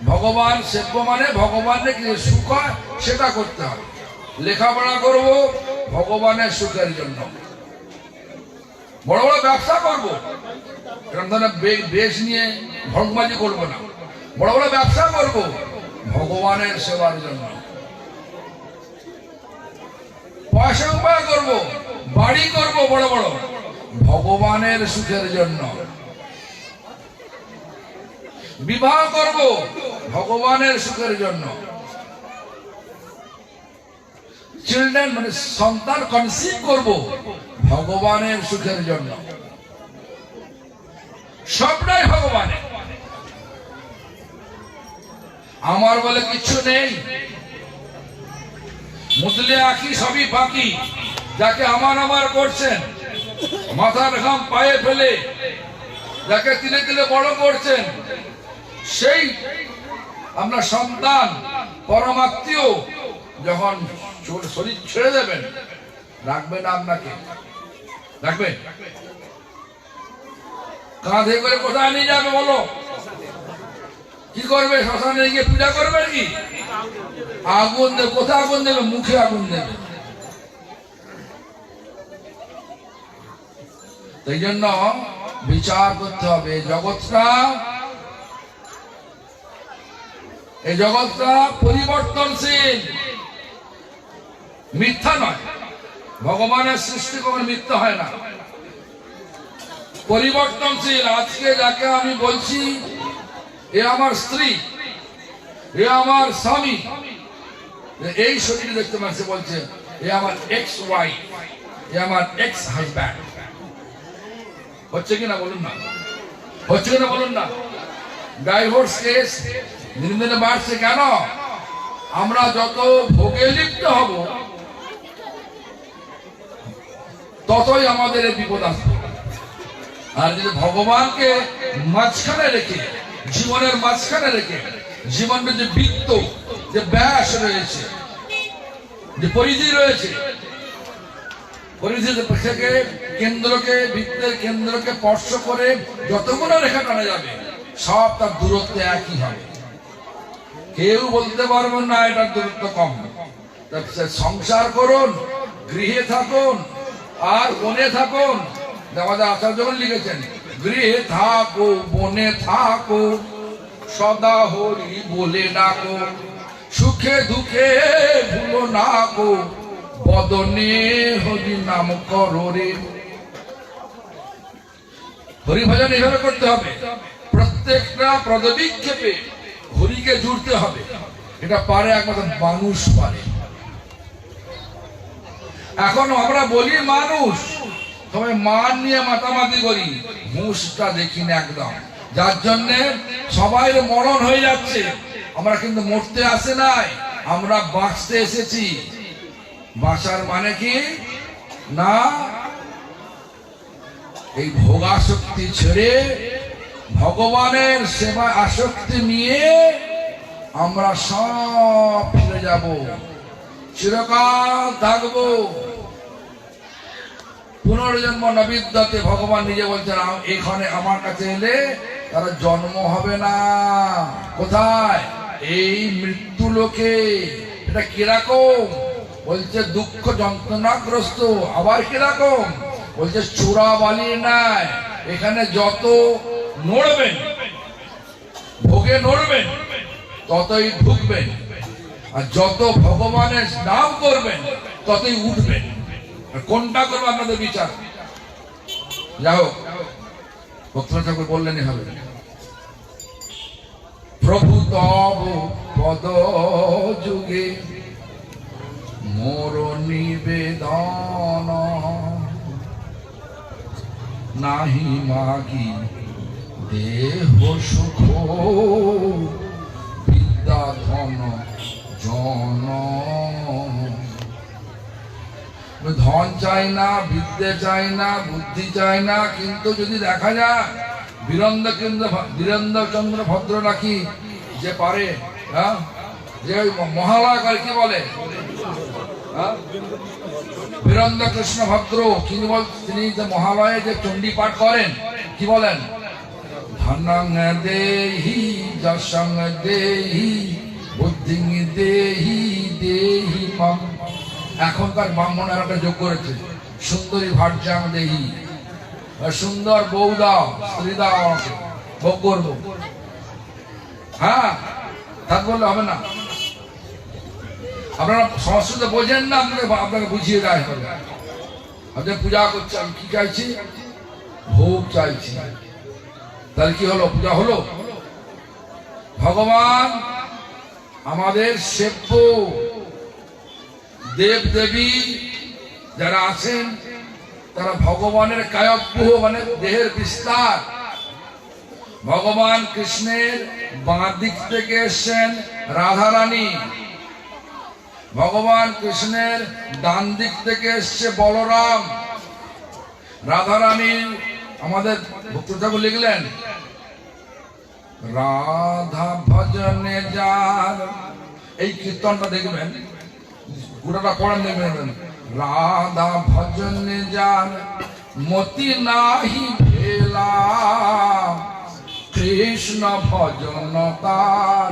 ভগবান সেব্য মানে ভগবানের কি সুখ হয় সেটা করতে হবে। লেখাপড়া করব ভগবানের সুখের জন্য, বড় বড় ব্যবসা করবো, এরকম ধরনের বেশ নিয়ে ভঙ্গবাজি করবো না। বড় বড় ব্যবসা করব ভগবানের সেবার জন্য। পয়সা উপায় করবো, বাড়ি করব বড় বড়, ভগবানের সুখের জন্য। বিবাহ করব ভগবানের সুখের জন্য। চিলড্রেন মানে সন্তান কনসিভ করব ভগবানের সুখের জন্য। সবটাই ভগবানের। আমার বলে কিছু নেই। মুতলে আঁকি সবই বাকি। যাকে আমার আমার করছেন, মাথার ঘাম পায়ে ফেলে যাকে তিলে তিলে বড় করছেন, সেই আপনার সন্তান পরমাত্মীয় যখন শরীর ছেড়ে দেবেন, রাখবে না আপনাকে? রাখবে? কাঁধে করে কোথায় নিয়ে যাবে বলো? কি করবে? শ্মশানে গিয়ে পূজা করবে কি? আগুন দেবে। কোথায় আগুন দেবে? মুখে আগুন দেবে। এই জন্য বিচার করতে হবে। এই জগৎটা পরিবর্তনশীল, মিথ্যা নয়। ভগবানের সৃষ্টি কখনো মিথ্যা হয় না। পরিবর্তনশীল। আজকে যাকে আমি বলছি এ আমার স্ত্রী, এ আমার স্বামী, এই শরীরে দেখতে পাচ্ছে, বলছে এ আমার এক্স ওয়াইফ, এ আমার এক্স হাজব্যান্ড। হচ্ছে কিনা বলুন না, হচ্ছে কিনা বলুন না? ডাইভোর্স কেস দিনে দিনে বাড়ছে। কেন? আমরা যত ভোগে লিপ্ত হব ততই আমাদের বিপদ আসবে। আর যদি ভগবানকে মাঝখানে রেখে, জীবনের মাঝখানে রেখে, জীবনের যে বৃত্ত, যে ব্যাস রয়েছে, যে পরিধি রয়েছে, পরিধি থেকে কেন্দ্রকে, বৃত্তের কেন্দ্রকে স্পর্শ করে যতগুলো রেখা টানা যাবে সব তার দূরত্ব একই হবে। কেউ বলতে পারবেন না এটার দূরত্ব কম। সংসার করুন, গৃহে থাকুন আর বনে থাকুন। আমাদের আচার্য যখন লিখেছেন, গৃহে থাকো বনে থাকো সদা হরি বলে ডাকো, সুখে দুঃখে ভুলো না গো বদনে হরি নাম করো রে। হরিভজন এইভাবে করতে হবে। প্রত্যেকটা পদবিক্ষেপে হরিকে জুড়তে হবে। এটা পারে একমাত্র মানুষ পারে। এখন আমরা বলি মানুষ, তবে মান নিয়ে মাতামাতি করি, হুঁশটা দেখি না একদম, যার জন্য সবাই মরণ হয়ে যাচ্ছে। আমরা কিন্তু মরতে আসে নাই, আমরা বাঁচতে এসেছি। বাঁচার মানে কি না, এই ভোগাসক্তি ছেড়ে ভগবানের সেবা আসক্তি নিয়ে আমরা সব ফিরে যাব, চিরকাল থাকবো। পুনর্জন্ম নবিদ্যাতে ভগবান নিজে বলছেন, এখানে আমার কাছে এলে তারা জন্ম হবে না। কোথায়? এই মৃত্যু লোকে। এটা কিরকম? বলছে দুঃখ যন্ত্রণাগ্রস্ত। আবার কিরকম? বলছে চূড়া বালি নাই। এখানে যত নড়বেন, ভোগে নড়বেন, ততই ঢুকবেন, আর যত ভগবানের নাম করবেন ততই উঠবেন। কোনটা করবো আপনাদের বিচার। যাও, ভক্তনাথ ঠাকুর বললেনই হবে, প্রভু তব পদ যুগে মোর নিবেদন, নাহি মাগি দেহ সুখ বিদ্যা ধন জন। ধন চাই না, বিদ্যে চাই না, বুদ্ধি চাই না, কিন্তু যদি দেখা যায় বীরেন্দ্রচন্দ্র ভদ্র নাকি যে পারে, হ্যাঁ, যে মহালয় করে, কি বলে, বীরেন্দ্র কৃষ্ণ ভদ্র, তিনি যে মহালয়ে যে চণ্ডী পাঠ করেন, কি বলেন, ধনং দেহি যশং দেহি বুদ্ধিং দেহি দেহি মাম। এখনকার ব্রাহ্মণের একটা যোগ করেছে, সুন্দরী ভার্যাং দেহি, সুন্দর বউ দাও, স্ত্রী দাও, আমাকে ভোগ করবো। হ্যাঁ, তা বললে হবে না। আপনারা সংস্কৃত বোঝেন না, আপনাকে বুঝিয়ে দেয় হবে। আপনি পূজা করছে, আমি কি চাইছি? ভোগ চাইছি। তাহলে কি হলো? পূজা হলো। ভগবান আমাদের সেব্য, দেব দেবী যারা আছেন তারা ভগবানের কায়ব্য, মানে দেহের বিস্তার। ভগবান কৃষ্ণের বাঁ দিক থেকে এসছেন রাধারানী, ভগবান কৃষ্ণের ডান দিক থেকে এসছে বলরাম। রাধারানী আমাদের ভক্ত ঠাকুর লিখলেন, রাধা ভজনে যার, এই কীর্তনটা দেখবেন, পুরোটা পড়েন দেখবেন, রাধা ভজনে যার মতি নাহি ভেলা, কৃষ্ণ ভজন তার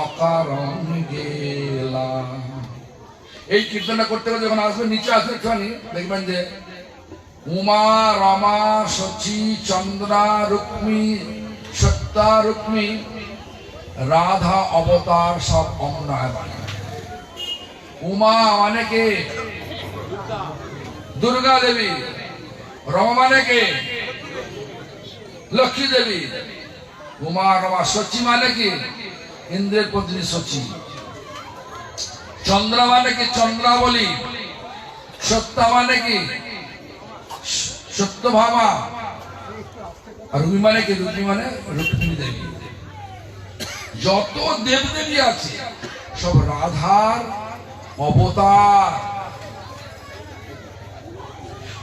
অকারণ গেলা। এই কীর্তনটা করতে করতে যখন আসবেন, নিচে আসবে একটুখানি, দেখবেন যে উমা রমা শচী চন্দ্রা রুক্মী সত্তা রুক্মী রাধা অবতার সব অমনায় বাণী। উমা মানে কে? দুর্গা দেবী। রমা মানে কে? লক্ষ্মী দেবী। উমা রমা। শচী মানে কি? ইন্দ্রের পত্নী শচী। চন্দ্রা মানে কি? চন্দ্রাবলী। সত্যা মানে কি? সত্যভামা। আর রুবি মানে কি? রুবি মানে রুক্মিণী দেবী। যত দেবদেবী আছে সব রাধার অবতার।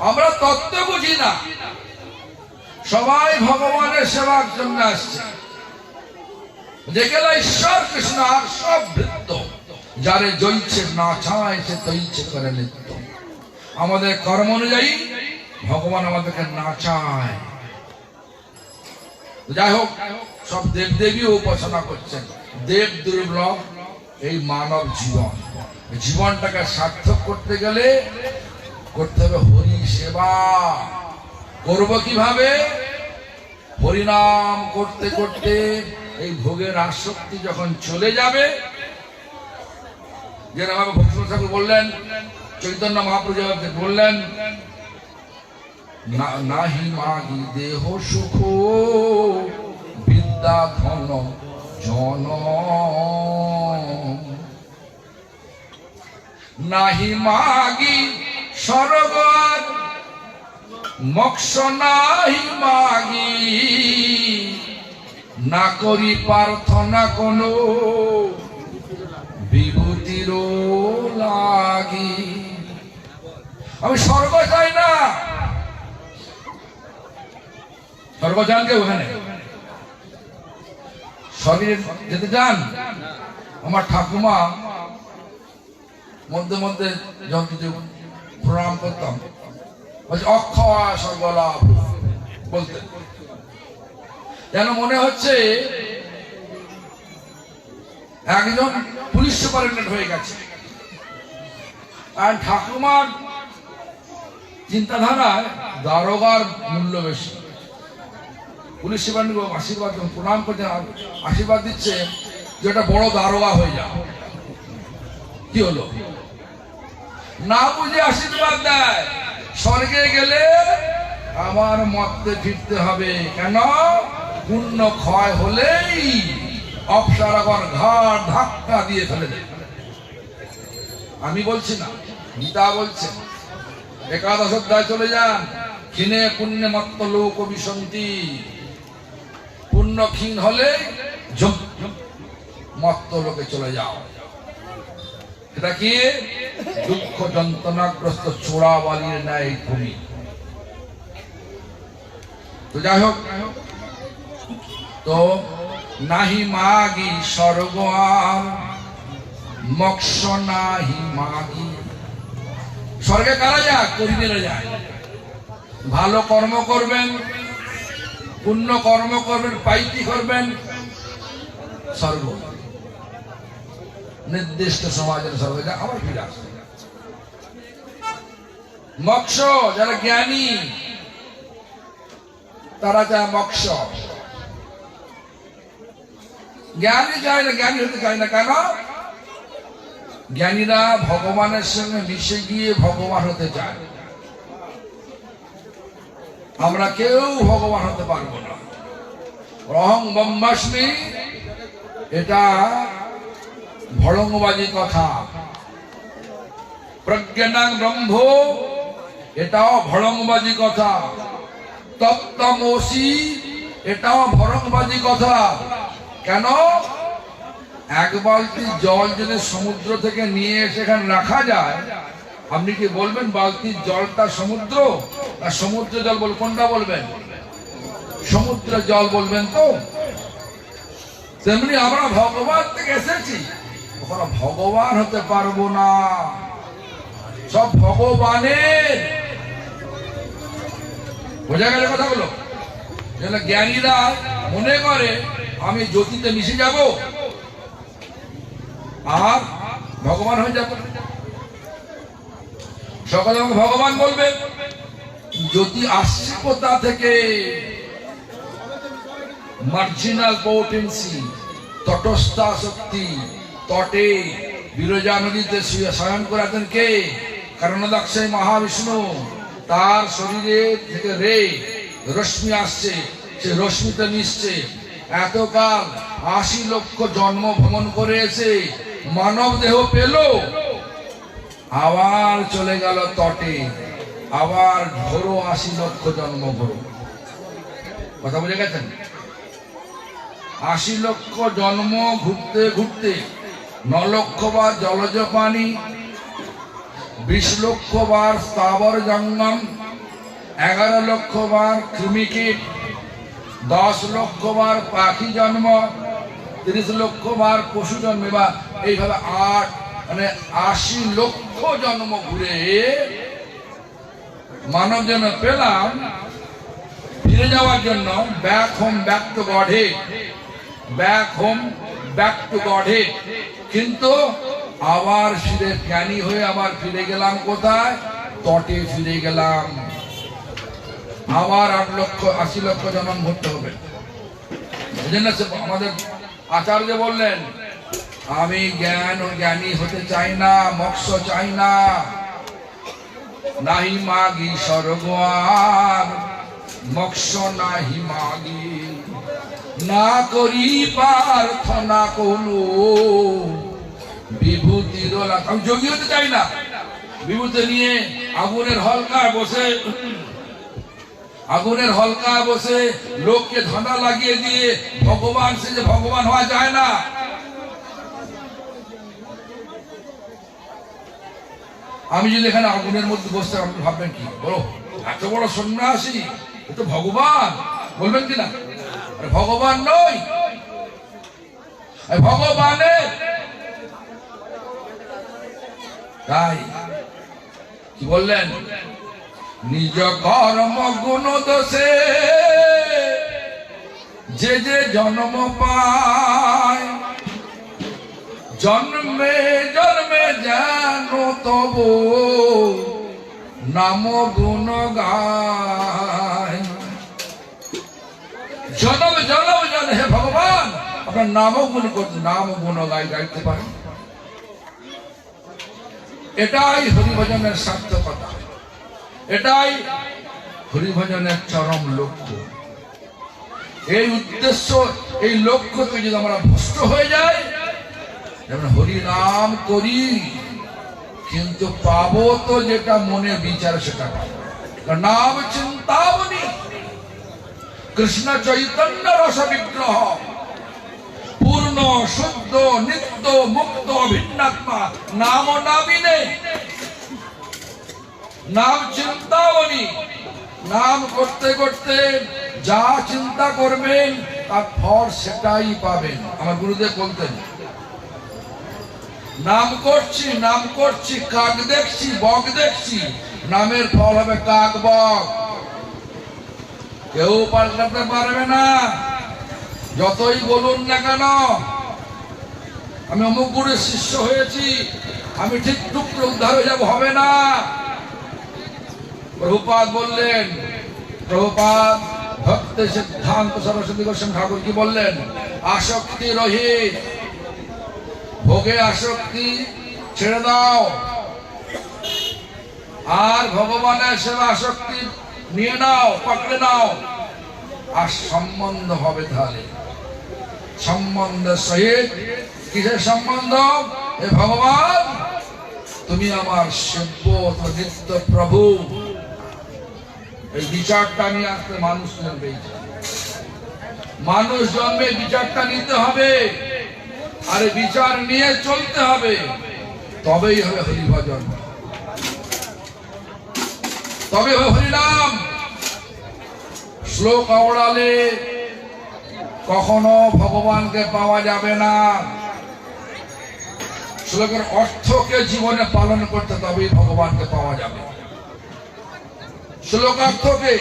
আমরা তত্ত্ব বুঝি না, সবাই ভগবানের সেবার জন্য আসছে। যেগুলো ঈশ্বর কৃষ্ণ আর সব বৃত্ত, যারে জইছে না চায় সে তৈছে করে নিত্য। আমাদের কর্ম অনুযায়ী ভগবান আমাদেরকে না চায়। যাই হোক, সব দেবদেবী উপাসনা করছেন। দেব দুর্লভ এই মানব জীবন। জীবনটাকে সার্থক করতে গেলে করতে হবে হরি সেবা। করব কিভাবে? হরিনাম করতে করতে এই ভোগের আসক্তি যখন চলে যাবে, যেরকম ভক্তি ঠাকুর বললেন, চৈতন্য মহাপ্রভু বললেন, নাহি মাগি দেহ সুখ বিদ্যা ধন জন, নাহি মাগি স্বর্গ মোক্ষ, নাহি মাগি না করি প্রার্থনা কোন বিভূতির লাগি। আমি স্বর্গ চাই না। স্বর্গ চান কে? ওখানে স্বর্গে যেতে চান? আমার ঠাকুমা মধ্যে মধ্যে যখন কিছু প্রণাম করতাম, অক্ষয় স্বর্গ লাভ বলতে, যেন মনে হচ্ছে একজন পুলিশ সুপারিনটেন্ডেন্ট হয়ে গেছে। আর ঠাকুমার চিন্তাধারায় দারোগার মূল্য বেশি। পুলিশ সুপারিনটেন্ডেন্ট আশীর্বাদ প্রণাম করছে, আশীর্বাদ দিচ্ছে যে এটা বড় দারোগা হয়ে যাও। কি হলো? না বুঝে আশীর্বাদ দেয়। স্বর্গে গেলে আমার মতে ফিরতে হবে। কেন? পুণ্য ক্ষয় হলেই অপ্সরাগণ ঘাড় ধাক্কা দিয়ে ফেলে দেয়। আমি বলছি না, গীতা বলছে। একাদশ অধ্যায় চলে যান। ক্ষীণে পুণ্যে মত্ত লোক বিসন্তি। পুণ্য ক্ষীণ হলে মত্ত লোকে চলে যাও। এটা কি? দুঃখ যন্ত্রণাগ্রস্ত চোরাবালির ন্যায় ভূমি। তো যাই হোক, তো নাহি মাগি স্বর্গ আর মোক্ষ, নাহি মাগি। স্বর্গে কারা যায়? কর্মীরা যায়। ভালো কর্ম করবেন, পুণ্য কর্ম করবেন, পাইতি করবেন, স্বর্গ। নির্দিষ্ট সমাজের স্বর্গে যায়, আবার ফিরে আসবে। মোক্ষ যারা জ্ঞানী তারা চায় মোক্ষ। জ্ঞানী চায় না, জ্ঞানী হতে চায় না। কেন? জ্ঞানীরা ভগবানের সঙ্গে মিশে গিয়ে ভগবান হতে চায়। আমরা কেউ ভগবান হতে পারবো না। অহং ব্রহ্মাস্মি, এটা ভড়ংবাজি কথা। প্রজ্ঞানাং ব্রহ্ম, এটাও ভড়ংবাজি কথা। তত্ত্বমসি, এটাও ভড়ংবাজি কথা। কেন? এক বালতি জল যদি সমুদ্র থেকে নিয়ে এসে এখানে রাখা যায়, আপনি কি বলবেন বালতির জলটা সমুদ্র? না সমুদ্র জল বল, কোনটা বলবেন? সমুদ্র জল বলবেন তো। তেমনি আমরা ভগবান থেকে এসেছি, ওখানে ভগবান হতে পারবো না। সব ভগবানের। বোঝা গেল কথাগুলো? জ্ঞানীরা মনে করে আমি জ্যোতিতে মিশে যাব আর ভগবান হয়ে যাব। সকলে আমাকে ভগবান বলবে। জ্যোতি আসছে কোথা থেকে? মার্জিনাল পোটেন্সি, তটস্থ শক্তি। তটে বিরজা নদীতে শয়ন করে আছেন কে? কারণদাক্ষাই মহাবিষ্ণু। তার শরীরে থেকে রশ্মি আসছে, সে রশ্মিতে মিশছে। এতকাল 80 লক্ষ জন্ম ভ্রমণ করে এসে মানব দেহ পেল, আবার চলে গেল তটে, আবার ঘোরো 80 লক্ষ জন্ম ঘোরো। কথা বুঝে গেছেন? 80 লক্ষ জন্ম ঘুরতে ঘুরতে 9 লক্ষ বার জলজ প্রাণী, 20 লক্ষ বার স্থাবর জঙ্গম, 11 লক্ষ বার কৃমিকীট, 10 লক্ষ বার পাখি জন্ম, 30 লক্ষ বার পশু জন্মে, বা এইভাবে 80 লক্ষ জন্ম ঘুরে মানব জন্ম পেলাম ফিরে যাওয়ার জন্য। Back home, back to Godhead, back home, back to Godhead. কিন্তু আবার ফিরে জ্ঞানী হয়ে আবার ফিরে গেলাম কোথায়? তটে ফিরে গেলাম। আবার 80 লক্ষ জন্ম ঘুরতে হবে। এই জন্য আমাদের আচার্য বললেন, আমি জ্ঞানী হতে চাই না, মোক্ষ চাই না, নাহি মাগি স্বর্গ আর মোক্ষ নাহি মাগি, না করি প্রার্থনা কোনো বিভূতির লাভ। আমি যোগী হতে চাই না, বিভূতি নিয়ে আগুনের হলকায় বসে লোককে ধাঁধা লাগিয়ে দিয়ে ভগবান সেজে ভগবান হওয়া যায় না। আমি যদি এখানে আগুনের মধ্যে বসতে, আপনি ভাববেন কি, বলো এত বড় সন্ন্যাসী, এ তো ভগবান, বলবেন কিনা? ভগবান নই, ভগবানের। তাই কি বললেন? নিজ কর্ম গুণ দোষে যে যে জন্ম পায়, জন্মে জন্মে যেন তব নাম গুণ গায়। জনম জনম জন, হে ভগবান আপনার নাম গুণ করতে, নাম গুণ গাইতে পারেন। এটাই হরিভজনের সার্থকতা, এটাই হরিভজনের চরম লক্ষ্য। এই উদ্দেশ্য, এই লক্ষ্যকে যদি আমরা ভ্রষ্ট হয়ে যাই, যেমন হরি নাম করি কিন্তু পাবো তো যেটা মনে বিচার সেটা পাবো। নাম চিন্তাবনি কৃষ্ণ চৈতন্য রস বিগ্রহ, পূর্ণ শুদ্ধ নিত্য মুক্ত অভিন্নাত্মা নাম নামিনে। নাম চিন্তাবনি, নাম করতে করতে যা চিন্তা করবেন তার ফল সেটাই পাবেন। আমার গুরুদেব বলতেন, নাম করছি, কাক দেখছি, বক দেখছি, নামের ফল হবে কাক বক। কেউ পাল্টাতে পারবে না, যতই বলুন না কেন আমি অমুক গুরুর শিষ্য হয়েছি, আমি ঠিক টুকরো উদ্ধার হয়ে যাবো, হবে না। প্রভুপাদ বললেন, প্রভুপাদ ভক্তি সিদ্ধান্ত সরস্বতী গোস্বামী ঠাকুর কি বললেন? আসক্তি রহিত, ভোগে আসক্তি ছেড়ে দাও, আর ভগবানের সেবা আসক্তি নিয়ে নাও, পকড়ে নাও, আর সম্বন্ধ হবে। তাহলে সম্বন্ধের সহিত, কিসের সম্বন্ধ? হে ভগবান তুমি আমার সেব্য, নিত্য প্রভু। এই বিচারটা নিয়ে আসতে মানুষ জন্মে, মানুষ জন্মে বিচারটা নিতে হবে, আর বিচার নিয়ে চলতে হবে, তবেই হবে হরিভজন, তবে হবে হরিনাম। শ্লোক আওড়ালে কখনো ভগবানকে পাওয়া যাবে না। শ্লোকের অর্থকে জীবনে পালন করতে তবেই ভগবানকে পাওয়া যাবে। শ্লোকার্থকে,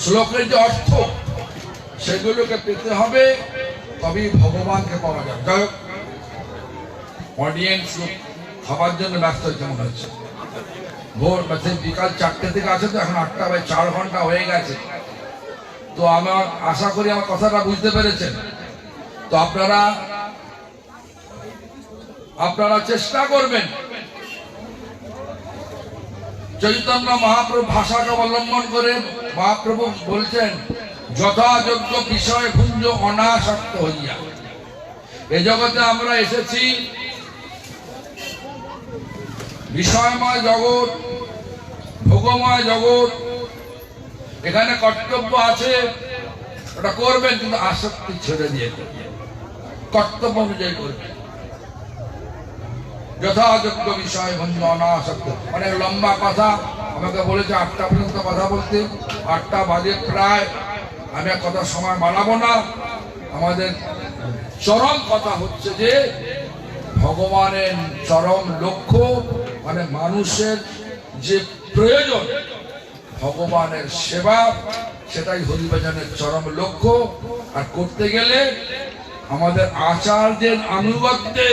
শ্লোকের যে অর্থ সেগুলোকে পেতে হবে, তবেই ভগবানকে পাওয়া যাবে। যাই হোক, অডিয়েন্স খাবার জন্য ব্যস্ত হয়েছে মনে হচ্ছে। ভোর বিকাল 4টে থেকে আছে, তো এখন 8টা বাজে, 4 ঘন্টা হয়ে গেছে। তো আমার আশা করি আমার কথাটা বুঝতে পেরেছেন। তো আপনারা চেষ্টা করবেন চৈতন্য মহাপ্রভু ভাষাকে অবলম্বন করে মহাপ্রভু বলছেন, যথাযোগ্য বিষয় ভুঞ্জ অনাসক্ত হইয়া। এ জগতে আমরা এসেছি বিষয়ময় জগৎ, ভোগময় জগৎ। এখানে কর্তব্য আছে, ওটা করবেন, কিন্তু আসক্তি ছেড়ে দিয়ে করবেন, কর্তব্য অনুযায়ী করবেন। যথাযোগ্য বিষয় ভুঞ্জ অনাসক্ত। অনেক লম্বা কথা, আমাকে বলেছে 8টা পর্যন্ত কথা বলতে, 8টা বাজে প্রায়। আমি কথা সময় বাড়াবো না। আমাদের চরম কথা হচ্ছে যে ভগবানের চরম লক্ষ্য, মানে মানুষের যে প্রয়োজন ভগবানের সেবা, সেটাই হরিভজনের চরম লক্ষ্য। আর করতে গেলে আমাদের আচার্যের আনুগত্যে,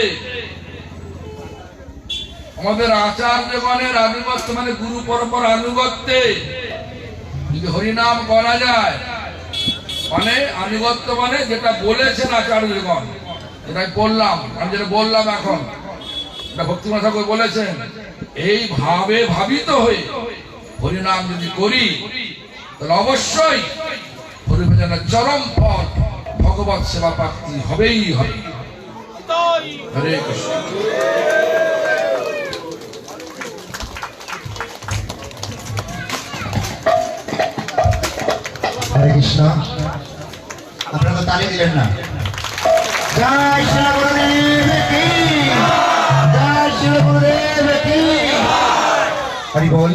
আমাদের আচার্যগণের আনুগত্য মানে গুরু পরম্পরা আনুগত্যে যদি হরিনাম করা যায়, মানে আনুগত্য মানে যেটা বলেছেন আচার্যগণ, যেটা বললাম, আমি যেটা বললাম এখন, ভক্তিনাথ ঠাকুর বলেছেন, এই ভাবে ভাবিত হয়ে হরিনাম যদি করি, তাহলে অবশ্যই হরিভজনের চরম ফল ভগবৎ সেবা প্রাপ্তি হবেই হবে। হরে কৃষ্ণ। হরে কৃষ্ণ। আপনারা তো তালি দিলেন না। জয় শ্রী গুরুদেব কি, জয় শ্রী গুরুদেব কি। হরি বল।